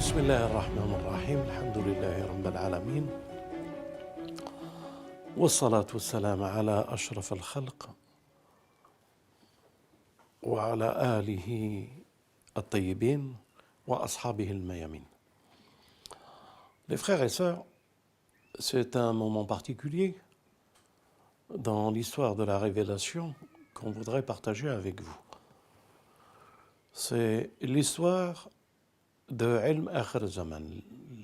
بسم الله الرحمن الرحيم الحمد لله رب العالمين والصلاة والسلام على أشرف الخلق وعلى آله الطيبين وأصحابه الميامين. Les frères et sœurs, c'est un moment particulier dans l'histoire de la révélation qu'on voudrait partager avec vous. C'est l'histoire de Ilm Akhir Zaman,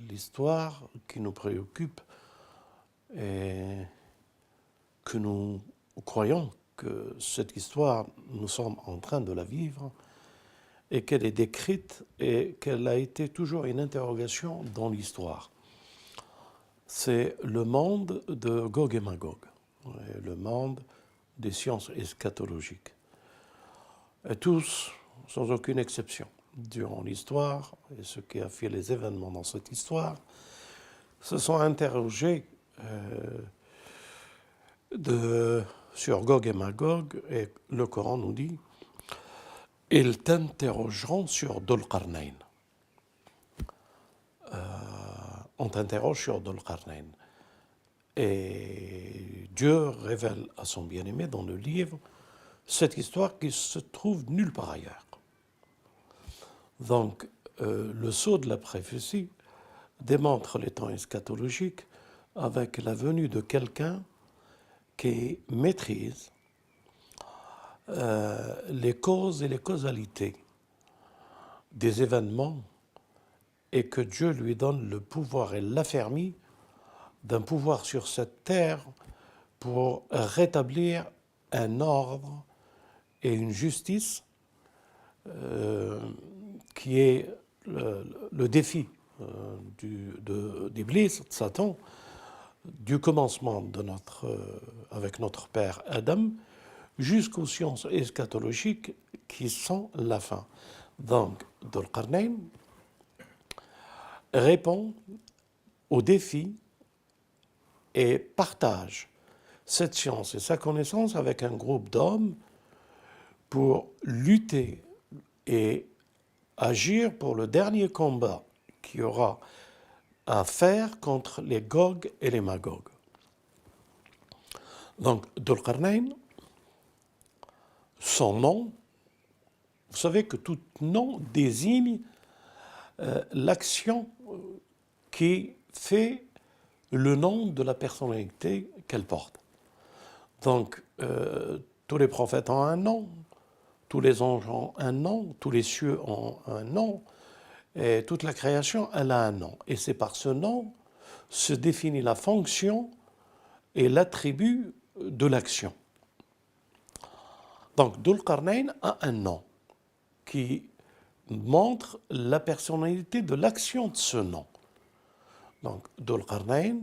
l'histoire qui nous préoccupe et que nous croyons que cette histoire, nous sommes en train de la vivre et qu'elle est décrite et qu'elle a été toujours une interrogation dans l'histoire. C'est le monde de Gog et Magog, le monde des sciences eschatologiques. Et tous, sans aucune exception, durant l'histoire, et ce qui a fait les événements dans cette histoire, se sont interrogés sur Gog et Magog, et le Coran nous dit « Ils t'interrogeront sur Dhul Qarnayn ». On t'interroge sur Dhul Qarnayn. Et Dieu révèle à son bien-aimé dans le livre cette histoire qui se trouve nulle part ailleurs. Donc, le sceau de la prophétie démontre les temps eschatologiques avec la venue de quelqu'un qui maîtrise les causes et les causalités des événements et que Dieu lui donne le pouvoir et l'affermit d'un pouvoir sur cette terre pour rétablir un ordre et une justice qui est le défi d'Iblis, de Satan, du commencement avec notre père Adam jusqu'aux sciences eschatologiques qui sont la fin. Donc, Dhul Qarnayn répond au défi et partage cette science et sa connaissance avec un groupe d'hommes pour lutter et agir pour le dernier combat qu'il y aura à faire contre les Gog et les Magog. Donc, Dhul Qarnayn, son nom, vous savez que tout nom désigne l'action qui fait le nom de la personnalité qu'elle porte. Donc, tous les prophètes ont un nom, tous les anges ont un nom, tous les cieux ont un nom, et toute la création, elle a un nom. Et c'est par ce nom se définit la fonction et l'attribut de l'action. Donc, Dhul Qarnayn a un nom qui montre la personnalité de l'action de ce nom. Donc, Dhul Qarnayn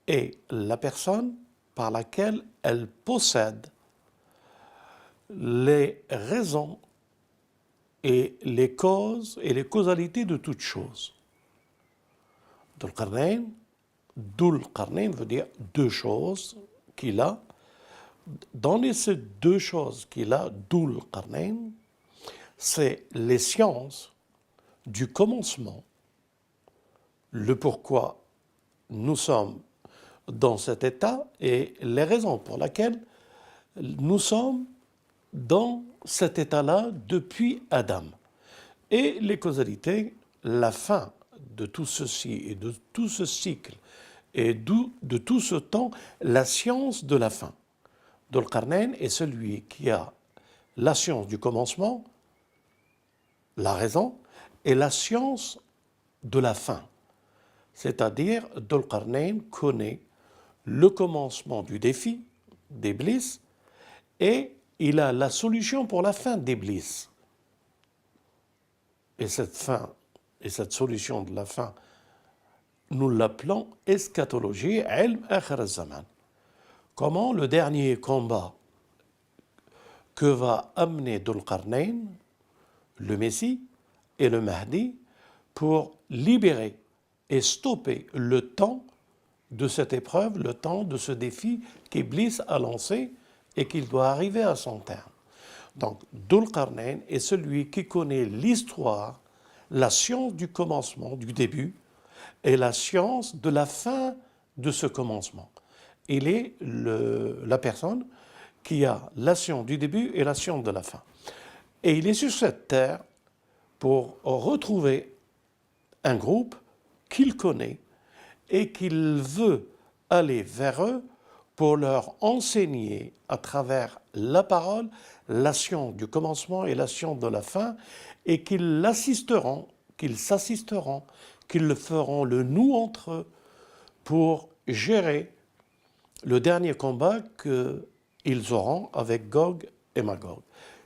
est la personne par laquelle elle possède les raisons et les causes et les causalités de toutes choses. Dhul Qarnayn veut dire deux choses qu'il a. Dans ces deux choses qu'il a, Dhul Qarnayn, c'est les sciences du commencement, le pourquoi nous sommes dans cet état et les raisons pour lesquelles nous sommes dans cet état-là depuis Adam. Et les causalités, la fin de tout ceci et de tout ce cycle et de tout ce temps, la science de la fin. Dhul Qarnayn est celui qui a la science du commencement, la raison, et la science de la fin. C'est-à-dire, Dhul Qarnayn connaît le commencement du défi d'Iblis et il a la solution pour la fin d'Iblis. Et cette fin et cette solution de la fin, nous l'appelons eschatologie, ilm akhir zaman. Comment le dernier combat que va amener Dhul Qarnayn, le Messie et le Mahdi, pour libérer et stopper le temps de cette épreuve, le temps de ce défi qu'Iblis a lancé et qu'il doit arriver à son terme. Donc, Dhul Qarnayn est celui qui connaît l'histoire la science du commencement, du début, et la science de la fin de ce commencement. Il est la personne qui a la science du début et la science de la fin. Et il est sur cette terre pour retrouver un groupe qu'il connaît et qu'il veut aller vers eux pour leur enseigner à travers la parole la science du commencement et la science de la fin, et qu'ils l'assisteront, qu'ils s'assisteront, qu'ils le feront le nous entre eux pour gérer le dernier combat qu'ils auront avec Gog et Magog.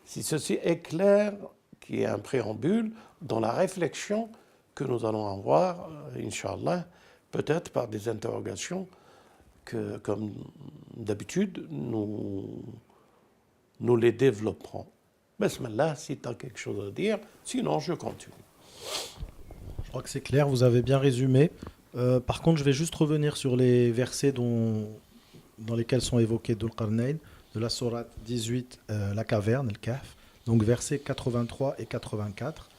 Si ceci est clair, qui est un préambule dans la réflexion que nous allons avoir, Inch'Allah, peut-être par des interrogations que, comme d'habitude, nous les développerons. Bismillah, si tu as quelque chose à dire, sinon je continue. Je crois que c'est clair, vous avez bien résumé. Par contre, je vais juste revenir sur les versets dans lesquels sont évoqués Dhul Qarnayn, de la sourate 18, la caverne, le Kahf, donc versets 83 et 84.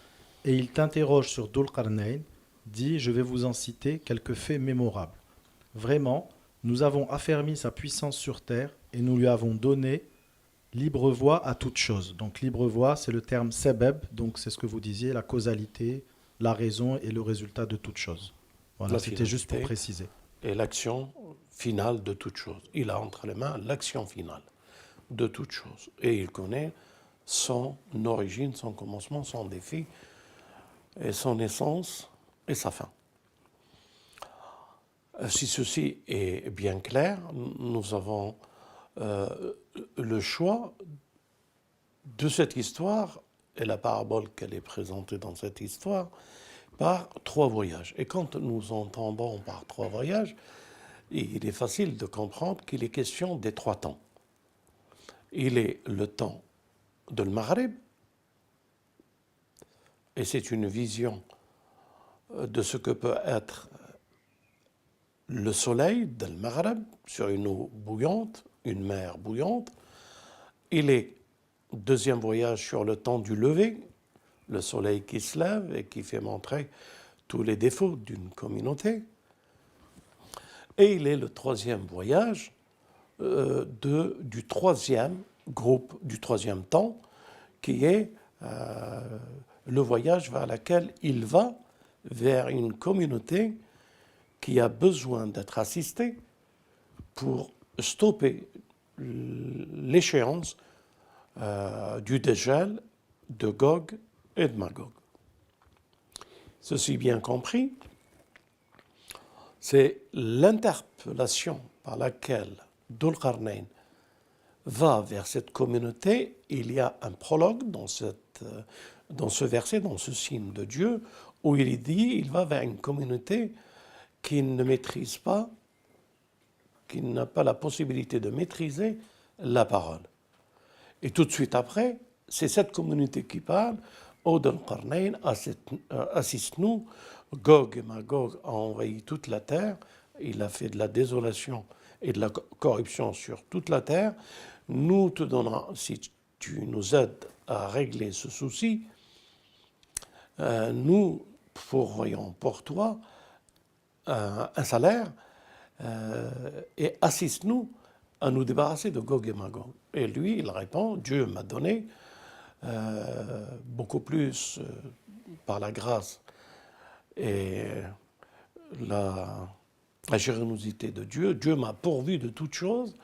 Et il t'interroge sur Dhul Qarnayn, dit, je vais vous en citer quelques faits mémorables. Vraiment, nous avons affermi sa puissance sur terre et nous lui avons donné libre voie à toute chose. Donc libre voie, c'est le terme sebeb, donc c'est ce que vous disiez, la causalité, la raison et le résultat de toute chose. Voilà, c'était juste pour préciser. Et l'action finale de toute chose. Il a entre les mains l'action finale de toute chose. Et il connaît son origine, son commencement, son défi, et son essence et sa fin. Si ceci est bien clair, nous avons le choix de cette histoire et la parabole qu'elle est présentée dans cette histoire par trois voyages. Et quand nous entendons par trois voyages, il est facile de comprendre qu'il est question des trois temps. Il est le temps de l'Maghreb, et c'est une vision de ce que peut être le soleil de l'Maghreb sur une eau bouillante, une mer bouillante. Il est deuxième voyage sur le temps du lever, le soleil qui se lève et qui fait montrer tous les défauts d'une communauté. Et il est le troisième voyage du troisième groupe, du troisième temps, qui est le voyage vers lequel il va, vers une communauté qui a besoin d'être assistée pour stopper l'échéance du dégel de Gog et de Magog. Ceci bien compris, c'est l'interpellation par laquelle Dhul Qarnayn va vers cette communauté. Il y a un prologue dans ce verset, dans ce signe de Dieu, où il dit il va vers une communauté qui ne maîtrise pas, qui n'a pas la possibilité de maîtriser la parole. Et tout de suite après, c'est cette communauté qui parle. Ô Dhul Qarnayn, assiste-nous. Gog et Magog a envahi toute la terre. Il a fait de la désolation et de la corruption sur toute la terre. Nous te donnerons, si tu nous aides à régler ce souci, nous pourrions pour toi un salaire et assiste-nous à nous débarrasser de Gog et Magog. Et lui, il répond, Dieu m'a donné beaucoup plus par la grâce et la générosité de Dieu. Dieu m'a pourvu de toutes choses,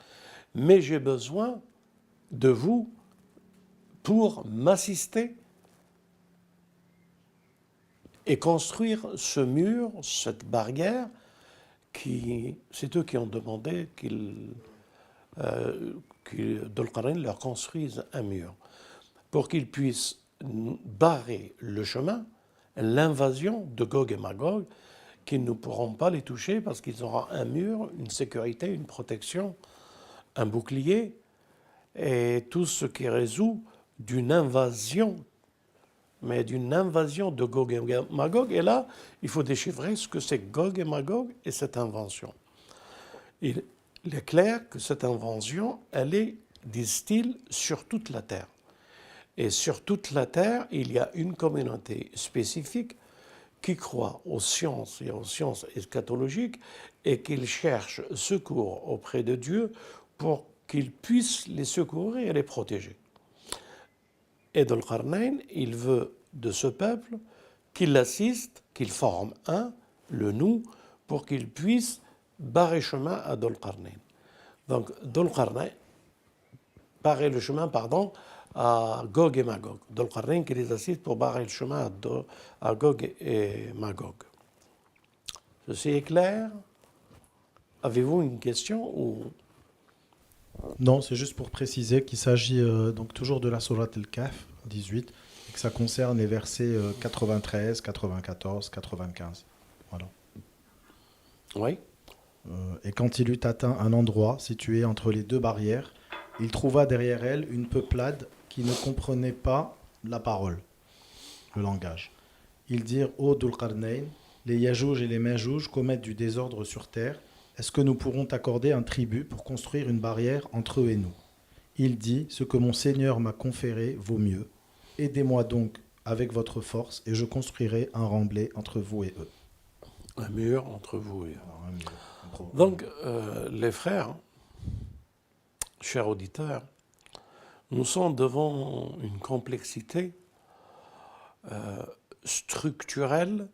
mais j'ai besoin de vous pour m'assister et construire ce mur, cette barrière, c'est eux qui ont demandé Dhul Qarnayn leur construise un mur pour qu'ils puissent barrer le chemin, l'invasion de Gog et Magog, qu'ils ne pourront pas les toucher parce qu'ils auront un mur, une sécurité, une protection, un bouclier, et tout ce qui résout d'une invasion, mais d'une invasion de Gog et Magog. Et là, il faut déchiffrer ce que c'est Gog et Magog et cette invention. Il est clair que cette invention, elle est, disent-ils, sur toute la terre. Et sur toute la terre, il y a une communauté spécifique qui croit aux sciences et aux sciences eschatologiques et qui cherche secours auprès de Dieu pour qu'il puisse les secourir et les protéger. Et Dhul Qarnayn, il veut de ce peuple qu'il l'assiste, qu'il forme le nous, pour qu'il puisse barrer chemin à Dhul Qarnayn. Donc Dhul Qarnayn barrer le chemin, à Gog et Magog. Dhul Qarnayn qui les assiste pour barrer le chemin à Gog et Magog. Ceci est clair? Avez-vous une question ou... Non, c'est juste pour préciser qu'il s'agit donc toujours de la sourate Al-Kahf 18 et que ça concerne les versets 93, 94, 95. Voilà. Oui. Et quand il eut atteint un endroit situé entre les deux barrières, il trouva derrière elle une peuplade qui ne comprenait pas la parole, le langage. Ils dirent: Ô Dhul Qarnayn, les Yajouj et les Majouj commettent du désordre sur terre. Est-ce que nous pourrons t'accorder un tribut pour construire une barrière entre eux et nous? Il dit: ce que mon Seigneur m'a conféré vaut mieux. Aidez-moi donc avec votre force et je construirai un remblai entre vous et eux. Un mur entre vous et eux. Alors, un mur. Donc, les frères, chers auditeurs, nous sommes devant une complexité structurelle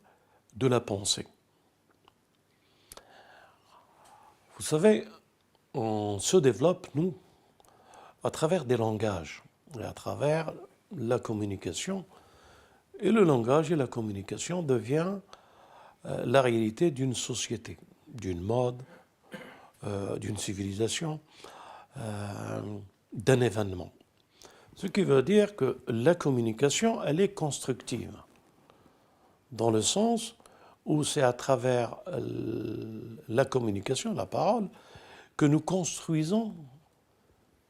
de la pensée. Vous savez, on se développe, nous, à travers des langages et à travers la communication. Et le langage et la communication deviennent la réalité d'une société, d'une mode, d'une civilisation, d'un événement. Ce qui veut dire que la communication, elle est constructive, dans le sens où c'est à travers la communication, la parole, que nous construisons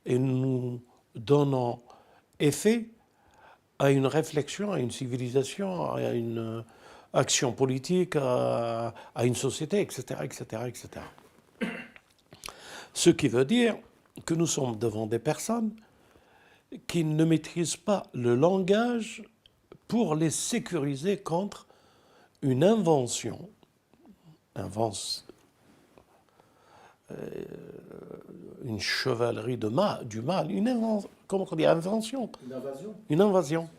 et nous donnons effet à une réflexion, à une civilisation, à une action politique, à une société, etc., etc., etc. Ce qui veut dire que nous sommes devant des personnes qui ne maîtrisent pas le langage pour les sécuriser contre une invention, une chevalerie du mal, comment on dit, invention. Une invasion.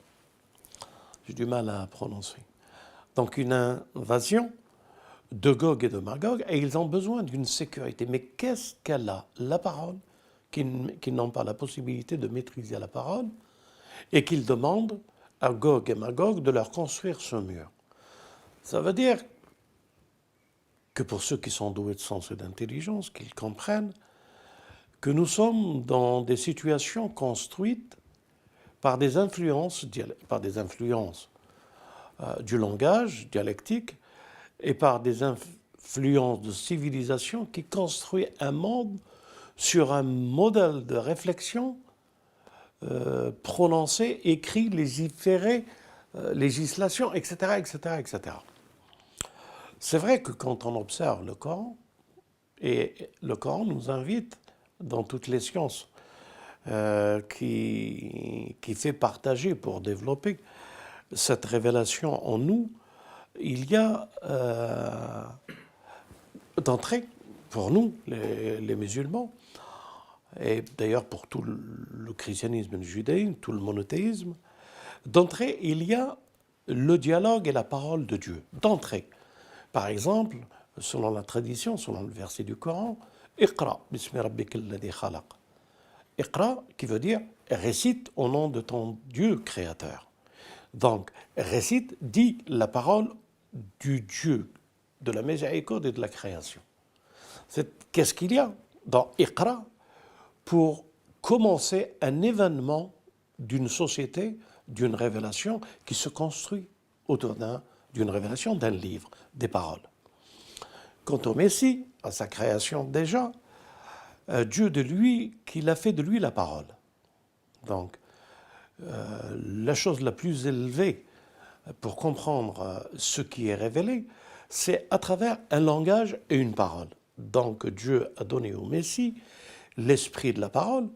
J'ai du mal à prononcer. Donc une invasion de Gog et de Magog, et ils ont besoin d'une sécurité. Mais qu'est-ce qu'elle a? La parole, qui n'ont pas la possibilité de maîtriser la parole, et qu'ils demandent à Gog et Magog de leur construire ce mur. Ça veut dire que pour ceux qui sont doués de sens et d'intelligence, qu'ils comprennent que nous sommes dans des situations construites par des influences du langage dialectique et par des influences de civilisation qui construit un monde sur un modèle de réflexion prononcé, écrit, légiféré, législation, etc., etc., etc. C'est vrai que quand on observe le Coran, et le Coran nous invite dans toutes les sciences qui fait partager pour développer cette révélation en nous, il y a d'entrée, pour nous, les musulmans, et d'ailleurs pour tout le christianisme et le judaïsme, tout le monothéisme, d'entrée, il y a le dialogue et la parole de Dieu. D'entrée. Par exemple, selon la tradition, selon le verset du Coran, Iqra, bismi rabbika alladhi khalaq. Iqra, qui veut dire récite au nom de ton Dieu créateur. Donc, récite, dit la parole du Dieu, de la miséricorde et de la création. Qu'est-ce qu'il y a dans Iqra pour commencer un événement d'une société, d'une révélation qui se construit autour d'une révélation, d'un livre, des paroles. Quant au Messie, à sa création déjà, Dieu qu'il a fait de lui la parole. Donc, la chose la plus élevée pour comprendre ce qui est révélé, c'est à travers un langage et une parole. Donc Dieu a donné au Messie l'esprit de la parole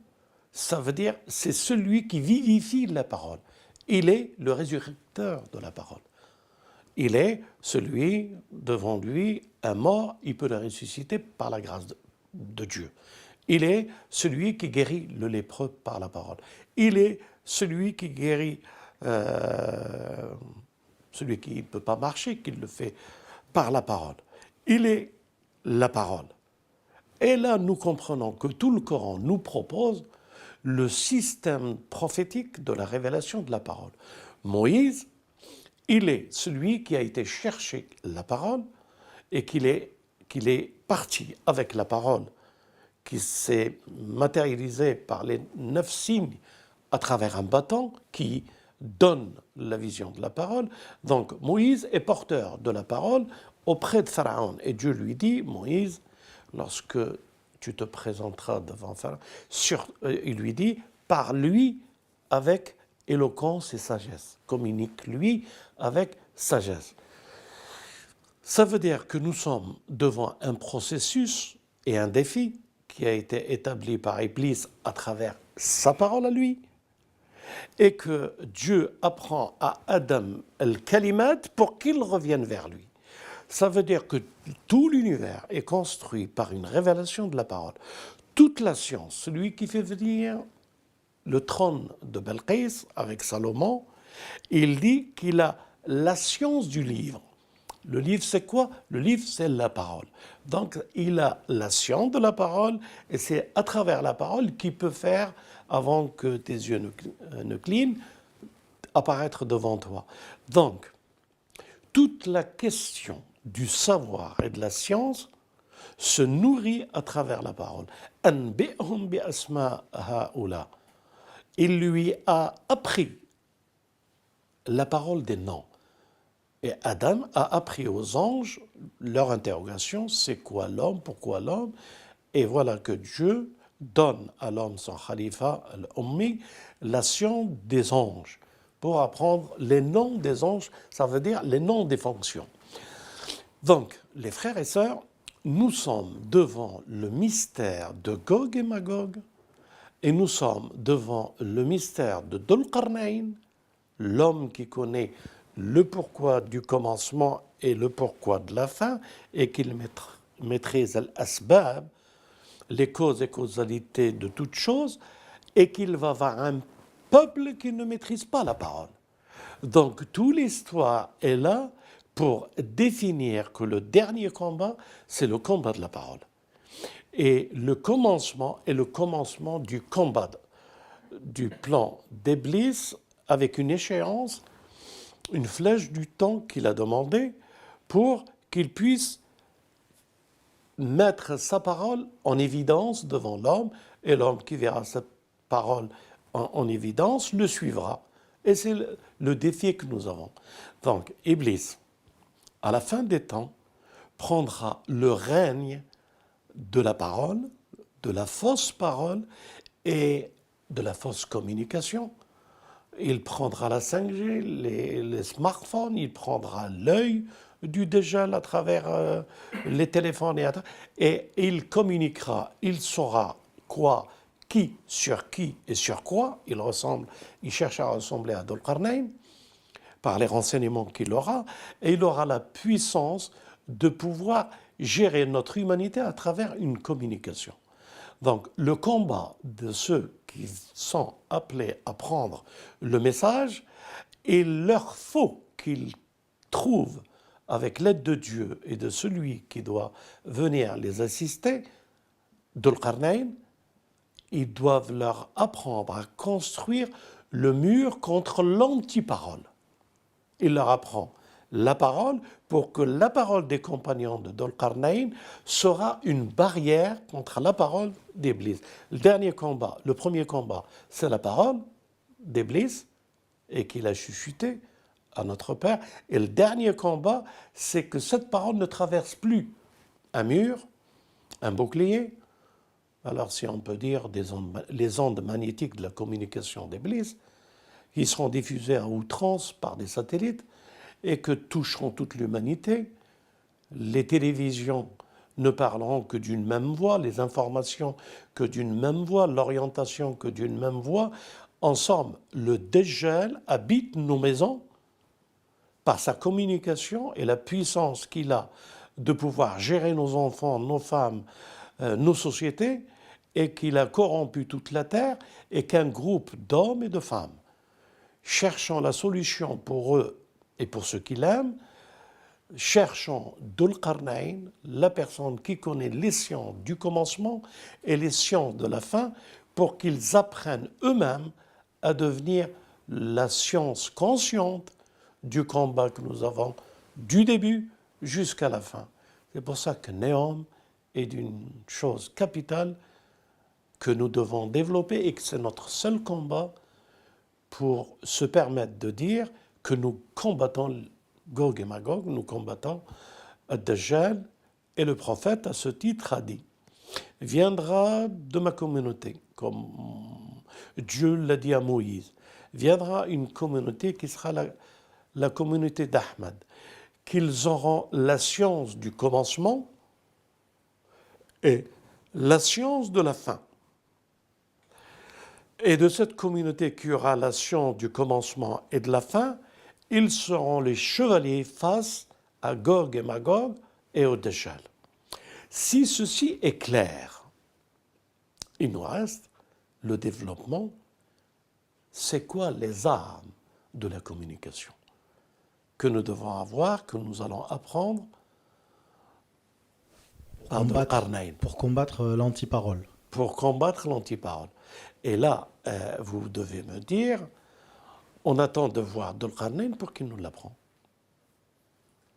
ça veut dire c'est celui qui vivifie la parole. Il est le résurrecteur de la parole. Il est celui, devant lui, un mort, il peut le ressusciter par la grâce de Dieu. Il est celui qui guérit le lépreux par la parole. Il est celui qui guérit celui qui ne peut pas marcher, qui le fait par la parole. Il est la parole. Et là, nous comprenons que tout le Coran nous propose le système prophétique de la révélation de la parole. Moïse, il est celui qui a été chercher la parole et qu'il est parti avec la parole, qui s'est matérialisée par les 9 signes à travers un bâton qui donne la vision de la parole. Donc Moïse est porteur de la parole auprès de Pharaon. Et Dieu lui dit, Moïse, lorsque tu te présenteras devant Pharaon, il lui dit, parle-lui avec éloquence et sagesse. Communique-lui avec sagesse. Ça veut dire que nous sommes devant un processus et un défi qui a été établi par Iblis à travers sa parole à lui, et que Dieu apprend à Adam al-Kalimat pour qu'il revienne vers lui. Ça veut dire que tout l'univers est construit par une révélation de la parole. Toute la science, celui qui fait venir le trône de Belkis avec Salomon, il dit qu'il a la science du livre. Le livre, c'est quoi? Le livre, c'est la parole. Donc, il a la science de la parole, et c'est à travers la parole qu'il peut faire, avant que tes yeux ne clignent, apparaître devant toi. Donc, toute la question du savoir et de la science se nourrit à travers la parole. Anbi'hum bi asma ha'ula. Il lui a appris la parole des noms. Et Adam a appris aux anges leur interrogation, c'est quoi l'homme, pourquoi l'homme? Et voilà que Dieu donne à l'homme, son khalifa, al-Ummi, la science des anges, pour apprendre les noms des anges, ça veut dire les noms des fonctions. Donc, les frères et sœurs, nous sommes devant le mystère de Gog et Magog, et nous sommes devant le mystère de Dhul Qarnayn, l'homme qui connaît le pourquoi du commencement et le pourquoi de la fin, et qu'il maîtrise l'asbab, les causes et causalités de toutes choses, et qu'il va voir un peuple qui ne maîtrise pas la parole. Donc toute l'histoire est là pour définir que le dernier combat, c'est le combat de la parole. Et le commencement est le commencement du combat, du plan d'Iblis, avec une échéance, une flèche du temps qu'il a demandé pour qu'il puisse mettre sa parole en évidence devant l'homme, et l'homme qui verra sa parole en évidence le suivra. Et c'est le défi que nous avons. Donc, Iblis, à la fin des temps, prendra le règne de la parole, de la fausse parole et de la fausse communication. Il prendra la 5G, les smartphones, il prendra l'œil du Dajjal à travers les téléphones et il communiquera, il saura quoi, qui et sur quoi. Il cherche à ressembler à Dhul Qarnayn par les renseignements qu'il aura, et il aura la puissance de pouvoir gérer notre humanité à travers une communication. Donc le combat de ceux qui sont appelés à prendre le message, il leur faut qu'ils trouvent, avec l'aide de Dieu et de celui qui doit venir les assister, Dhul Qarnayn, ils doivent leur apprendre à construire le mur contre l'anti-parole. Il leur apprend la parole pour que la parole des compagnons de Dhul Qarnayn sera une barrière contre la parole d'Iblis. Le premier combat, c'est la parole d'Iblis et qu'il a chuchoté à notre Père. Et le dernier combat, c'est que cette parole ne traverse plus un mur, un bouclier. Alors si on peut dire les ondes magnétiques de la communication d'Iblis, qui seront diffusées à outrance par des satellites et que toucheront toute l'humanité. Les télévisions ne parleront que d'une même voix, les informations que d'une même voix, l'orientation que d'une même voix. En somme, le Dajjal habite nos maisons par sa communication et la puissance qu'il a de pouvoir gérer nos enfants, nos femmes, nos sociétés, et qu'il a corrompu toute la terre, et qu'un groupe d'hommes et de femmes, cherchant la solution pour eux et pour ceux qui l'aiment, cherchant Dhul Qarnayn, la personne qui connaît les sciences du commencement et les sciences de la fin, pour qu'ils apprennent eux-mêmes à devenir la science consciente du combat que nous avons du début jusqu'à la fin. C'est pour ça que Neom est une chose capitale que nous devons développer et que c'est notre seul combat pour se permettre de dire que nous combattons Gog et Magog, nous combattons Ad-Dajjal, et le prophète à ce titre a dit « Viendra de ma communauté », comme Dieu l'a dit à Moïse, viendra une communauté qui sera la communauté d'Ahmad, qu'ils auront la science du commencement et la science de la fin. Et de cette communauté qui aura la science du commencement et de la fin, ils seront les chevaliers face à Gog et Magog et au Dajjal. Si ceci est clair, il nous reste le développement. C'est quoi les armes de la communication que nous devons avoir, que nous allons apprendre par Dhul Qarnayn pour combattre l'antiparole. Pour combattre l'antiparole. Et là, vous devez me dire, on attend de voir Dhul Qarnayn pour qu'il nous l'apprend.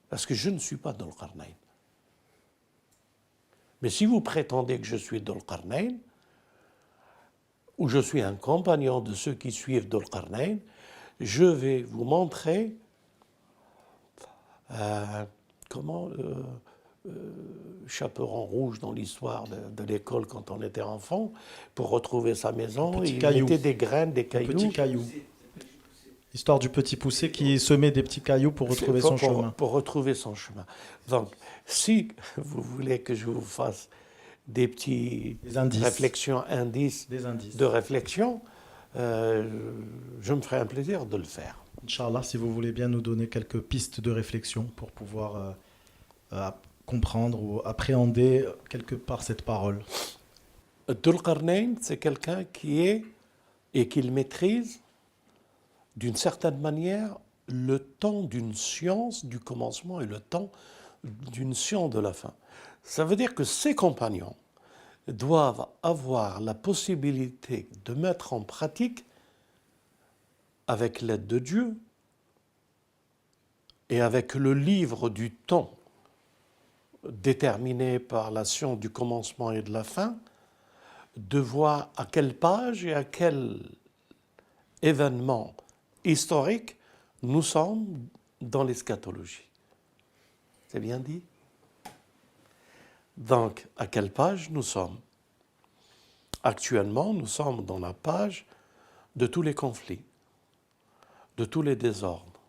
Parce que je ne suis pas Dhul Qarnayn. Mais si vous prétendez que je suis Dhul Qarnayn, ou je suis un compagnon de ceux qui suivent Dhul Qarnayn, je vais vous montrer comment chaperon rouge dans l'histoire de l'école quand on était enfant, pour retrouver sa maison, il mettait des graines, des cailloux. Petits cailloux. Histoire du petit poussé qui semait des petits cailloux pour retrouver son chemin. Pour retrouver son chemin. Donc, si vous voulez que je vous fasse des petits réflexions, indices de réflexion, je me ferai un plaisir de le faire. Inch'Allah, si vous voulez bien nous donner quelques pistes de réflexion pour pouvoir comprendre ou appréhender quelque part cette parole. Dhul Qarnayn, c'est quelqu'un qui est et qu'il maîtrise d'une certaine manière le temps d'une science du commencement et le temps d'une science de la fin. Ça veut dire que ses compagnons doivent avoir la possibilité de mettre en pratique, avec l'aide de Dieu et avec le livre du temps déterminé par la science du commencement et de la fin, de voir à quelle page et à quel événement historique nous sommes dans l'eschatologie. C'est bien dit? Donc, à quelle page nous sommes? Actuellement, nous sommes dans la page de tous les conflits, de tous les désordres,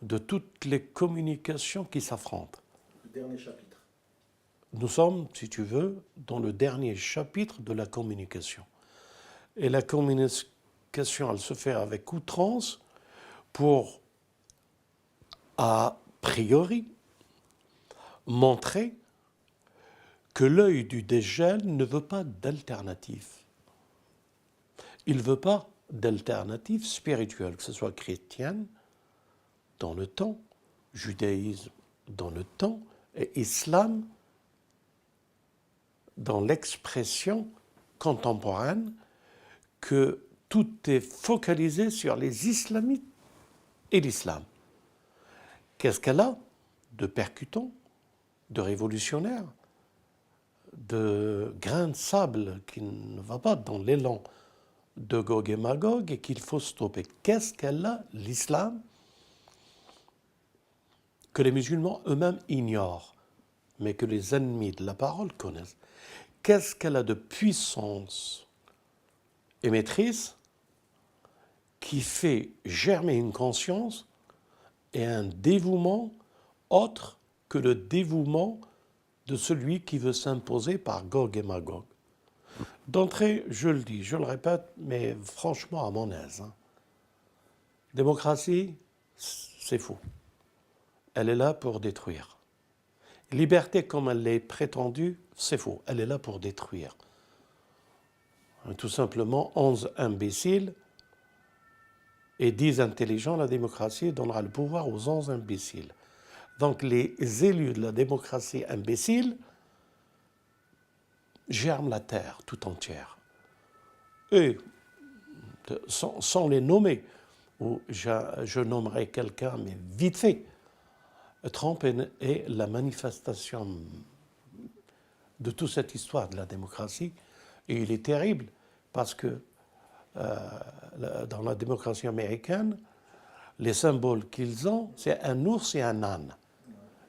de toutes les communications qui s'affrontent. Le dernier chapitre. Nous sommes, si tu veux, dans le dernier chapitre de la communication. Et la communication, elle se fait avec outrance pour, a priori, montrer que l'œil du Dajjal ne veut pas d'alternative. Il ne veut pas d'alternative spirituelle, que ce soit chrétienne dans le temps, judaïsme dans le temps et islam dans l'expression contemporaine, que tout est focalisé sur les islamites et l'islam. Qu'est-ce qu'elle a de percutant, de révolutionnaire, de grain de sable qui ne va pas dans l'élan de Gog et Magog et qu'il faut stopper? Qu'est-ce qu'elle a, l'islam, que les musulmans eux-mêmes ignorent, mais que les ennemis de la parole connaissent? Qu'est-ce qu'elle a de puissance émettrice qui fait germer une conscience et un dévouement autre que le dévouement de celui qui veut s'imposer par Gog et Magog. D'entrée, je le dis, je le répète, mais franchement à mon aise. Démocratie, c'est faux. Elle est là pour détruire. Liberté comme elle est prétendue, c'est faux. Elle est là pour détruire. Tout simplement, 11 imbéciles et 10 intelligents, la démocratie donnera le pouvoir aux 11 imbéciles. Donc les élus de la démocratie imbécile germent la terre tout entière. Et sans les nommer, ou je nommerai quelqu'un, mais vite fait, Trump est la manifestation de toute cette histoire de la démocratie. Et il est terrible parce que dans la démocratie américaine, les symboles qu'ils ont, c'est un ours et un âne.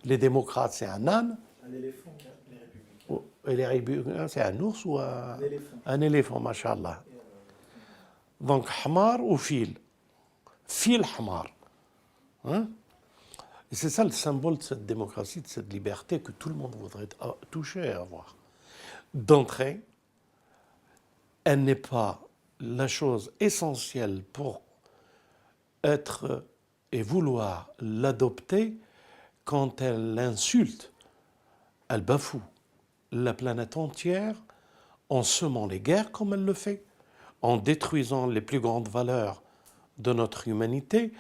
Les démocrates, c'est un âne. Un éléphant, les républicains. Et les républicains, c'est un ours ou un éléphant, mashallah. Donc, hamar ou fil. Fil hamar. Hein? Et c'est ça le symbole de cette démocratie, de cette liberté que tout le monde voudrait toucher et avoir. D'entrée, elle n'est pas la chose essentielle pour être et vouloir l'adopter quand elle insulte, elle bafoue la planète entière en semant les guerres comme elle le fait, en détruisant les plus grandes valeurs de notre humanité,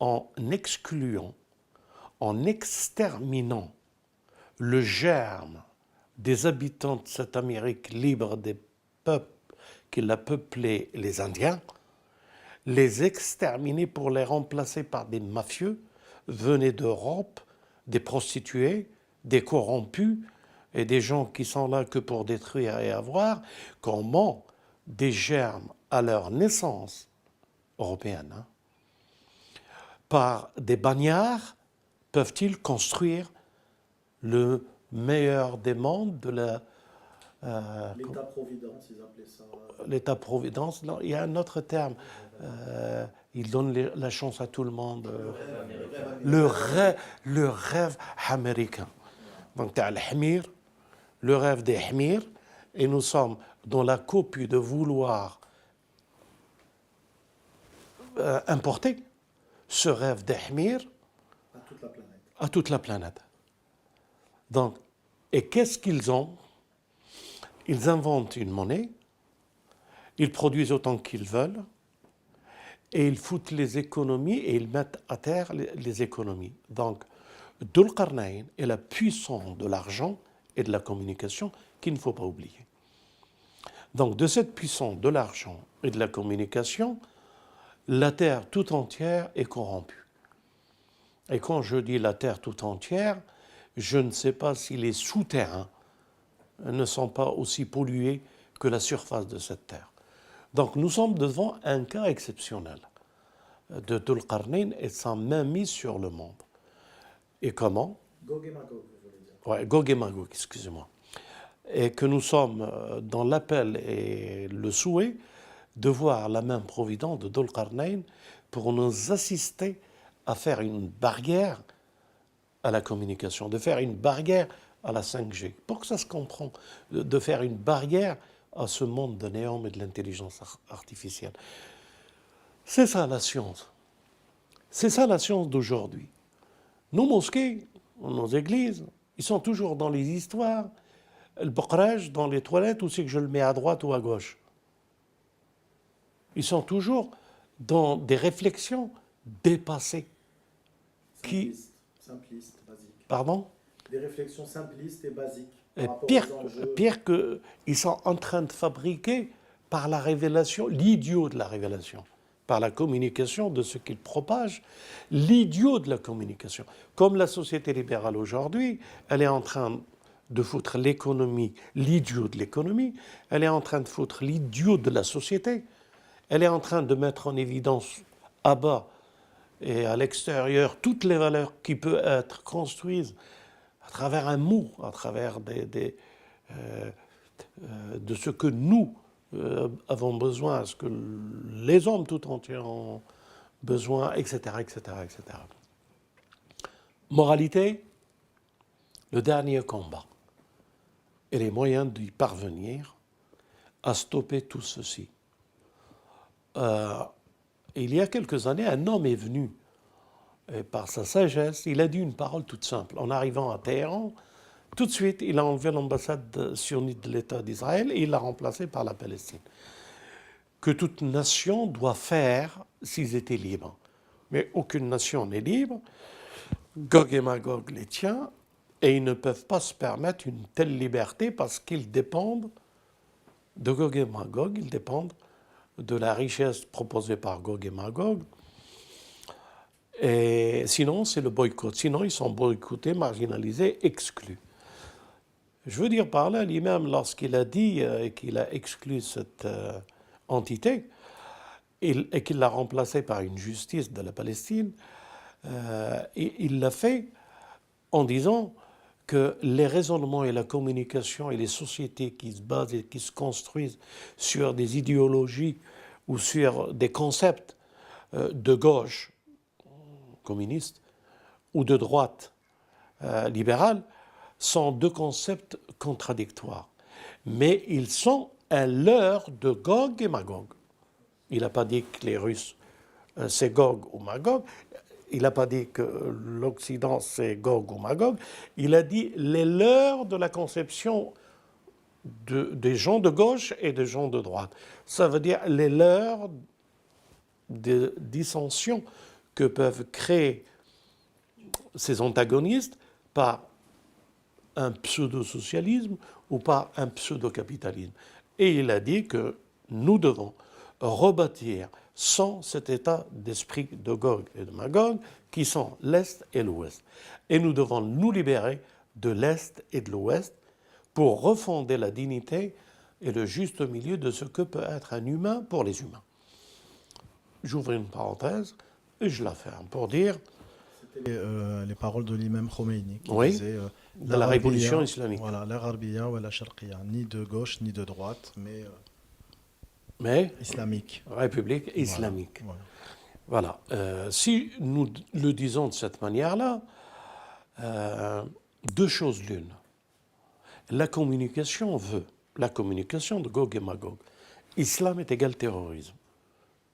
en excluant, en exterminant le germe des habitants de cette Amérique libre, des peuples qui l'a peuplée, les Indiens, les exterminer pour les remplacer par des mafieux venus d'Europe, des prostituées, des corrompus et des gens qui sont là que pour détruire et avoir, comment des germes à leur naissance européenne, par des bagnards, peuvent-ils construire le meilleur des mondes de la... L'État-providence, ils appelaient ça. L'État-providence, non, il y a un autre terme. Il donne la chance à tout le monde. Le rêve américain. Donc, tu as le Hamir, le rêve des Hamirs, et nous sommes dans la copie de vouloir importer ce rêve des Hamirs à toute la planète. Donc, et qu'est-ce qu'ils ont? Ils inventent une monnaie, ils produisent autant qu'ils veulent, et ils foutent les économies et ils mettent à terre les économies. Donc, Dhul Qarnayn est la puissance de l'argent et de la communication qu'il ne faut pas oublier. Donc, de cette puissance de l'argent et de la communication, la terre tout entière est corrompue. Et quand je dis la terre tout entière, je ne sais pas si les souterrains ne sont pas aussi pollués que la surface de cette terre. Donc nous sommes devant un cas exceptionnel de Dhul Qarnayn et sa mainmise sur le monde. Et comment? Gog et Magog, vous voulez dire. Ouais, Gog et Magog, excusez-moi. Et que nous sommes dans l'appel et le souhait de voir la main providente de Dhul Qarnayn pour nous assister à faire une barrière à la communication, de faire une barrière à la 5G, pour que ça se comprenne, de faire une barrière à ce monde de néant et de l'intelligence artificielle. C'est ça la science. C'est ça la science d'aujourd'hui. Nos mosquées, nos églises, ils sont toujours dans les histoires, le bokraj dans les toilettes, où c'est que je le mets à droite ou à gauche. Ils sont toujours dans des réflexions dépassées. Simplistes, basiques. Pardon? Des réflexions simplistes et basiques. Et pire que, ils sont en train de fabriquer par la révélation, l'idiot de la révélation, par la communication de ce qu'ils propagent, l'idiot de la communication. Comme la société libérale aujourd'hui, elle est en train de foutre l'économie, l'idiot de l'économie, elle est en train de foutre l'idiot de la société, elle est en train de mettre en évidence à bas et à l'extérieur toutes les valeurs qui peuvent être construites à travers un mot, à travers de ce que nous avons besoin, ce que les hommes tout entiers ont besoin, etc., etc., etc. Moralité, le dernier combat. et les moyens d'y parvenir à stopper tout ceci. Il y a quelques années, un homme est venu, et par sa sagesse, il a dit une parole toute simple. En arrivant à Téhéran, tout de suite, il a enlevé l'ambassade sioniste de l'État d'Israël et il l'a remplacée par la Palestine. Que toute nation doit faire s'ils étaient libres. Mais aucune nation n'est libre. Gog et Magog les tient et ils ne peuvent pas se permettre une telle liberté parce qu'ils dépendent de Gog et Magog, ils dépendent de la richesse proposée par Gog et Magog. Et sinon, c'est le boycott. Sinon, ils sont boycottés, marginalisés, exclus. Je veux dire par là, l'imam, lorsqu'il a dit qu'il a exclu cette entité et qu'il l'a remplacée par une justice de la Palestine, il l'a fait en disant que les raisonnements et la communication et les sociétés qui se basent et qui se construisent sur des idéologies ou sur des concepts de gauche, communiste, ou de droite, libérale, sont deux concepts contradictoires. Mais ils sont à l'heure de Gog et Magog. Il n'a pas dit que les Russes, c'est Gog ou Magog. Il n'a pas dit que l'Occident, c'est Gog ou Magog. Il a dit les leurs de la conception des gens de gauche et des gens de droite. Ça veut dire les leurs de dissensions que peuvent créer ces antagonistes par un pseudo-socialisme ou par un pseudo-capitalisme. Et il a dit que nous devons rebâtir sans cet état d'esprit de Gog et de Magog qui sont l'Est et l'Ouest. Et nous devons nous libérer de l'Est et de l'Ouest pour refonder la dignité et le juste milieu de ce que peut être un humain pour les humains. J'ouvre une parenthèse et je la ferme pour dire... C'était les paroles de l'imam Khomeini qui Oui, disait de la révolution islamique. Voilà, la Gharbiyya ou la Sharqiyya, ni de gauche ni de droite, Mais islamique. République islamique. Voilà. Voilà. Si nous le disons de cette manière-là, deux choses l'une. La communication veut, la communication de Gog et Magog. Islam est égal terrorisme.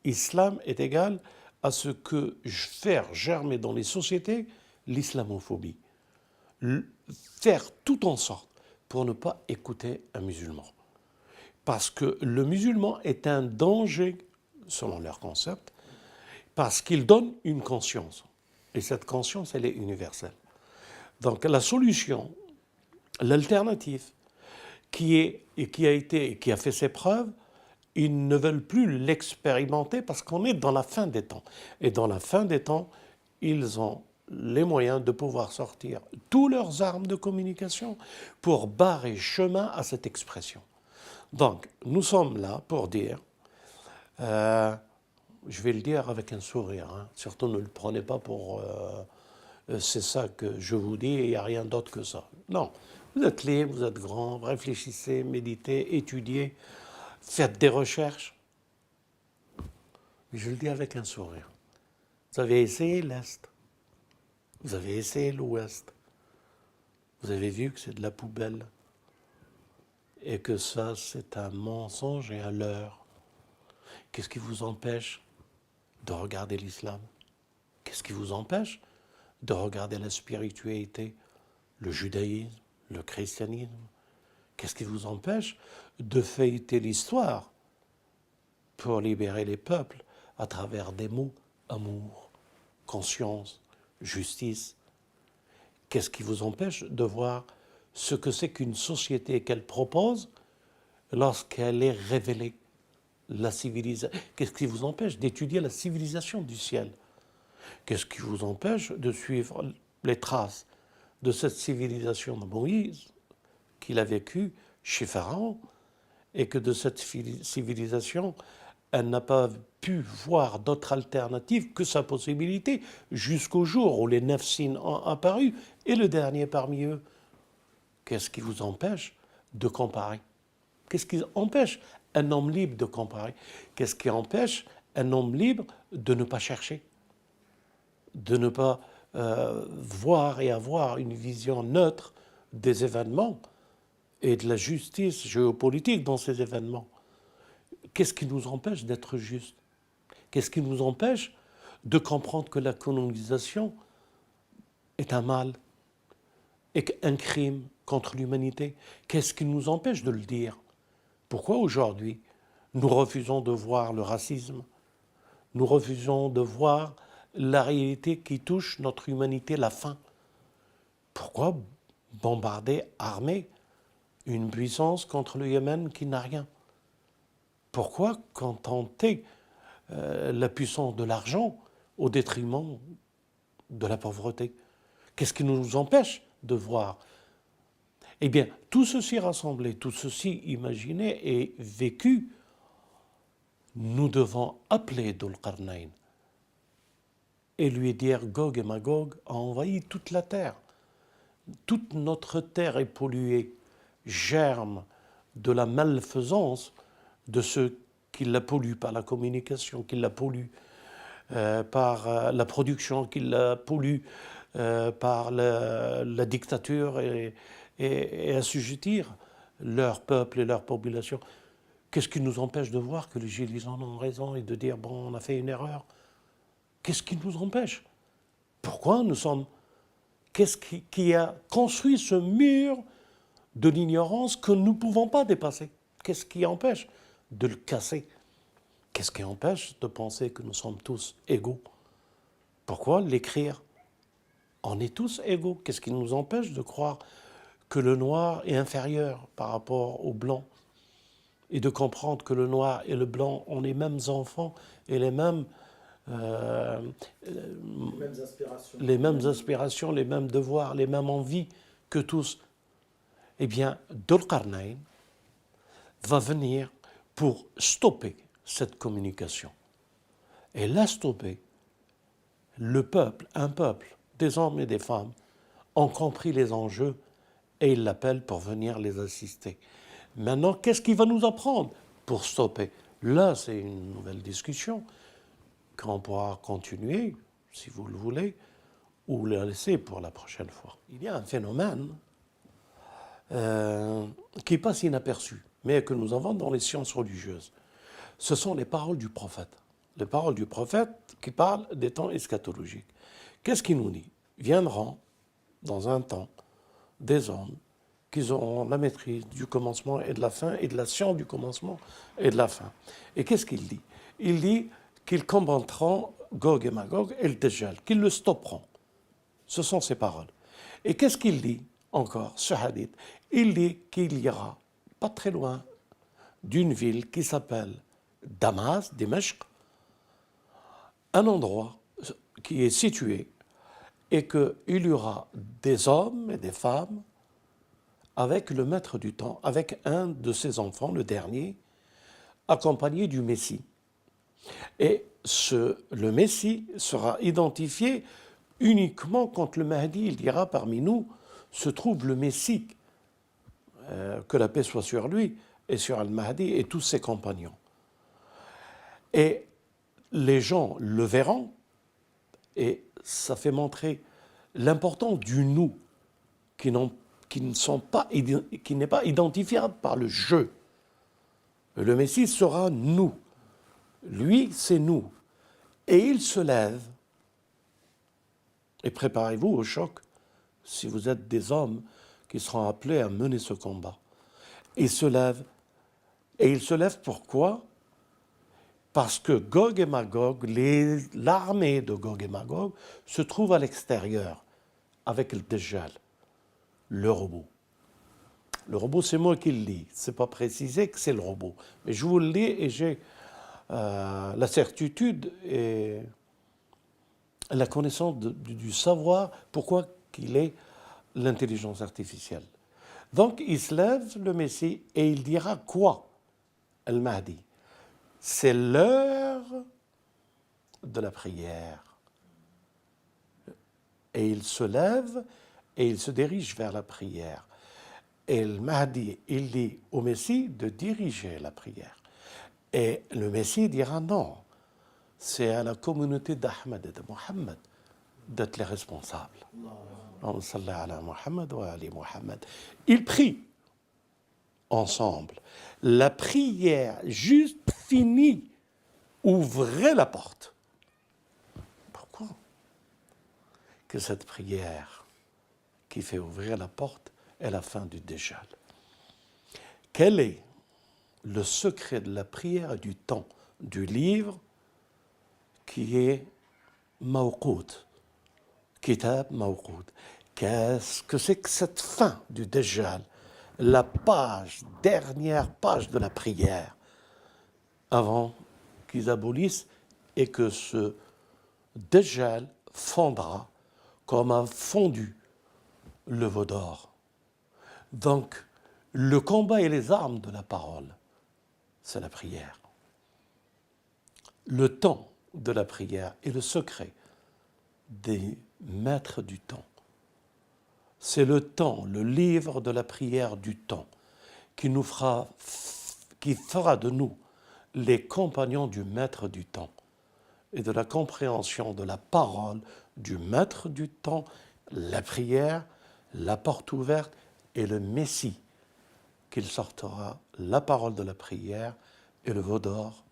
Islam est égal à ce que faire germer dans les sociétés l'islamophobie. Faire tout en sorte pour ne pas écouter un musulman. Parce que le musulman est un danger, selon leur concept, parce qu'il donne une conscience. Et cette conscience, elle est universelle. Donc la solution, l'alternative, qui a fait ses preuves, ils ne veulent plus l'expérimenter parce qu'on est dans la fin des temps. Et dans la fin des temps, ils ont les moyens de pouvoir sortir toutes leurs armes de communication pour barrer chemin à cette expression. Donc, nous sommes là pour dire, je vais le dire avec un sourire, hein, surtout ne le prenez pas pour c'est ça que je vous dis et il n'y a rien d'autre que ça. Non, vous êtes libre, vous êtes grand, réfléchissez, méditez, étudiez, faites des recherches. Mais je le dis avec un sourire. Vous avez essayé l'Est, vous avez essayé l'Ouest, vous avez vu que c'est de la poubelle et que ça, c'est un mensonge et un leurre. Qu'est-ce qui vous empêche de regarder l'islam? Qu'est-ce qui vous empêche de regarder la spiritualité, le judaïsme, le christianisme? Qu'est-ce qui vous empêche de feuilleter l'histoire pour libérer les peuples à travers des mots, amour, conscience, justice? Qu'est-ce qui vous empêche de voir ce que c'est qu'une société qu'elle propose lorsqu'elle est révélée, la civilisation? Qu'est-ce qui vous empêche d'étudier la civilisation du ciel? Qu'est-ce qui vous empêche de suivre les traces de cette civilisation de Moïse qu'il a vécue chez Pharaon et que de cette civilisation, elle n'a pas pu voir d'autre alternative que sa possibilité jusqu'au jour où les 9 signes ont apparu et le dernier parmi eux? Qu'est-ce qui vous empêche de comparer? Qu'est-ce qui empêche un homme libre de comparer? Qu'est-ce qui empêche un homme libre de ne pas chercher, de ne pas voir et avoir une vision neutre des événements et de la justice géopolitique dans ces événements. Qu'est-ce qui nous empêche d'être justes? Qu'est-ce qui nous empêche de comprendre que la colonisation est un mal et un crime contre l'humanité? Qu'est-ce qui nous empêche de le dire? Pourquoi aujourd'hui nous refusons de voir le racisme? Nous refusons de voir la réalité qui touche notre humanité, la faim. Pourquoi bombarder, armer une puissance contre le Yémen qui n'a rien? Pourquoi contenter la puissance de l'argent au détriment de la pauvreté? Qu'est-ce qui nous empêche de voir? Eh bien, tout ceci rassemblé, tout ceci imaginé et vécu, nous devons appeler Dhul Qarnayn et lui dire: Gog et Magog a envahi toute la terre. Toute notre terre est polluée, germe de la malfaisance de ceux qui la polluent par la communication, qui la polluent par la production, qui la polluent par la dictature et assujettir leur peuple et leur population. Qu'est-ce qui nous empêche de voir que les Gilets ont raison et de dire: bon, on a fait une erreur? Qu'est-ce qui nous empêche? Pourquoi nous sommes... Qu'est-ce qui a construit ce mur de l'ignorance que nous ne pouvons pas dépasser? Qu'est-ce qui empêche de le casser? Qu'est-ce qui empêche de penser que nous sommes tous égaux? Pourquoi l'écrire? On est tous égaux. Qu'est-ce qui nous empêche de croire que le noir est inférieur par rapport au blanc? Et de comprendre que le noir et le blanc ont les mêmes enfants et les mêmes aspirations, les mêmes devoirs, les mêmes envies que tous. Eh bien, Dhul Qarnayn va venir pour stopper cette communication. Et la stopper, le peuple, un peuple, des hommes et des femmes, ont compris les enjeux et ils l'appellent pour venir les assister. Maintenant, qu'est-ce qu'il va nous apprendre pour stopper? Là, c'est une nouvelle discussion qu'on pourra continuer, si vous le voulez, ou la laisser pour la prochaine fois. Il y a un phénomène qui passe inaperçu, mais que nous avons dans les sciences religieuses. Ce sont les paroles du prophète. Les paroles du prophète qui parlent des temps eschatologiques. Qu'est-ce qu'il nous dit? Viendront, dans un temps, des hommes qui auront la maîtrise du commencement et de la fin, et de la science du commencement et de la fin. Et qu'est-ce qu'il dit? Il dit qu'ils combattront Gog et Magog et le Dajjal, qu'ils le stopperont. Ce sont ses paroles. Et qu'est-ce qu'il dit encore, ce hadith? Il dit qu'il y aura, pas très loin, d'une ville qui s'appelle Damas, Dimashq, un endroit qui est situé, et qu'il y aura des hommes et des femmes avec le maître du temps, avec un de ses enfants, le dernier, accompagné du Messie. Et le Messie sera identifié uniquement quand le Mahdi, il dira: parmi nous se trouve le Messie, que la paix soit sur lui et sur Al-Mahdi et tous ses compagnons. Et les gens le verront, et ça fait montrer l'importance du nous qui n'est pas identifiable par le je. Le Messie sera nous. Lui, c'est nous. Et il se lève. Et préparez-vous au choc si vous êtes des hommes qui seront appelés à mener ce combat. Il se lève. Et il se lève pourquoi? Parce que Gog et Magog, l'armée de Gog et Magog, se trouve à l'extérieur avec le Dajjal, le robot. Le robot, c'est moi qui le lis. Ce n'est pas précisé que c'est le robot. Mais je vous le lis et j'ai la certitude et la connaissance du savoir pourquoi qu'il est l'intelligence artificielle. Donc, il se lève, le Messie, et il dira quoi? Al-Mahdi. C'est l'heure de la prière. Et il se lève et il se dirige vers la prière. Et le Mahdi, il dit au Messie de diriger la prière. Et le Messie dira non, c'est à la communauté d'Ahmed et de Mohammed d'être les responsables. Il prie. ensemble. La prière juste finie ouvrait la porte. Pourquoi? Que cette prière qui fait ouvrir la porte est la fin du Dajjal. Quel est le secret de la prière et du temps du livre qui est Mawqut, Kitab Mawqut? Qu'est-ce que c'est que cette fin du Dajjal? La dernière page de la prière, avant qu'ils abolissent et que ce Dajjal fondra comme a fondu le veau d'or. Donc, le combat et les armes de la parole, c'est la prière. Le temps de la prière est le secret des maîtres du temps. C'est le temps, le livre de la prière du temps, qui fera de nous les compagnons du maître du temps et de la compréhension de la parole du maître du temps, la prière, la porte ouverte et le Messie, qu'il sortira la parole de la prière et le veau d'or,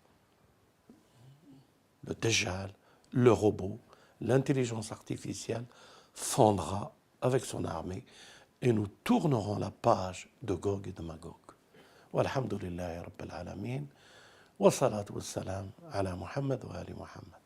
le Dajjal, le robot, l'intelligence artificielle fondra avec son armée et nous tournerons la page de Gog et de Magog. Walhamdulillahi Rabbil Alamin. Wa salatu wa salam ala Muhammad wa ali Muhammad.